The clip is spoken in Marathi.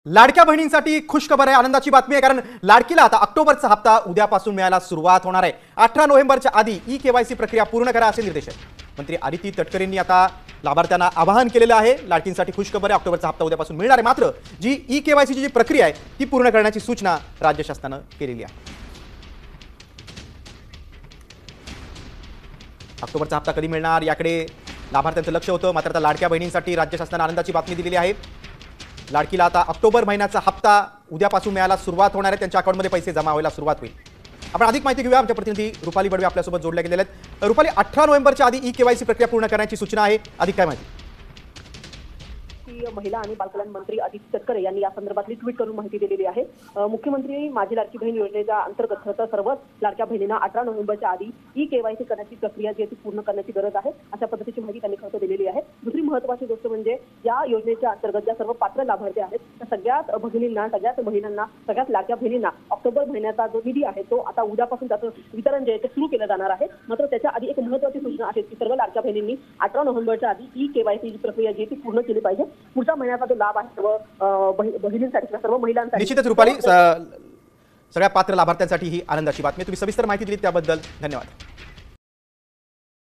लाडक्या बहिणींसाठी खुशखबर आहे, आनंदाची बातमी आहे। कारण लाडकीला आता ऑक्टोबरचा हप्ता उद्यापासून मिळायला सुरुवात होणार आहे। 18 नोव्हेंबरच्या आधी ई-केवायसी प्रक्रिया पूर्ण करा असे निर्देश आहेत। मंत्री आदिती तटकरेंनी आता लाभार्थ्यांना आवाहन केलेलं आहे। लाडकींसाठी खुशखबर आहे, ऑक्टोबरचा हप्ता उद्यापासून मिळणार आहे। मात्र जी ई-केवायसीची जी प्रक्रिया आहे ती पूर्ण करण्याची सूचना राज्य शासनाने केलेली आहे। ऑक्टोबरचा हप्ता कधी मिळणार याकडे लाभार्थ्यांचं लक्ष होतं, मात्र आता लाडक्या बहिणींसाठी राज्य शासनाने आनंदाची बातमी दिलेली आहे। लाडकीला आता ऑक्टोबर महिन्याचा हप्ता उद्यापासून मिळायला सुरुवात होणार आहे। त्यांच्या अकाउंटमध्ये पैसे जमा व्हायला सुरुवात होईल। आपण अधिक माहिती घेऊया, आमच्या प्रतिनिधी रुपाली बडवे आपल्यासोबत जोडल्या गेलेल्या आहेत। रुपाली, 18 नोव्हेंबरच्या आधी ई-केवायसी प्रक्रिया पूर्ण करण्याची सूचना आहे, अधिक काय माहिती? महिला आणि बालकल्याण मंत्री आदिती तटकरे यांनी या संदर्भातली ट्विट करून माहिती दिलेली आहे। मुख्यमंत्री माझी लाडकी बहीण योजनेच्या अंतर्गत सर्व लाडक्या बहिणींना 18 नोव्हेंबरच्या आधी ई-केवायसी करण्याची प्रक्रिया जी ती पूर्ण करण्याची गरज आहे, अशा पद्धतीची माहिती त्यांनी खरं दिलेली आहे। दुसरी महत्त्वाची गोष्ट म्हणजे या योजनेच्या अंतर्गत ज्या सर्व पात्र लाभार्थी आहेत त्या सगळ्याच भगिनींना, सगळ्याच महिलांना, सगळ्याच लाडक्या बहिणींना ऑक्टोबर महिन्याचा जो निधी आहे तो आता उद्यापासून त्याचं वितरण जे आहे ते सुरू केलं जाणार आहे। मात्र त्याच्या आधी एक महत्त्वाची सूचना आहे की सर्व लाडक्या बहिणींनी 18 नोव्हेंबरच्या आधी ई-केवायसी प्रक्रिया जी ती पूर्ण केली पाहिजे। पुढच्या महिन्याचा जो लाभ आहे सर्व बहिणींसाठी, सर्व महिलांसाठी निश्चितच रुपाली, सगळ्या पात्र लाभार्थ्यांसाठी ही आनंदाची बातमी। तुम्ही सविस्तर माहिती दिली त्याबद्दल धन्यवाद।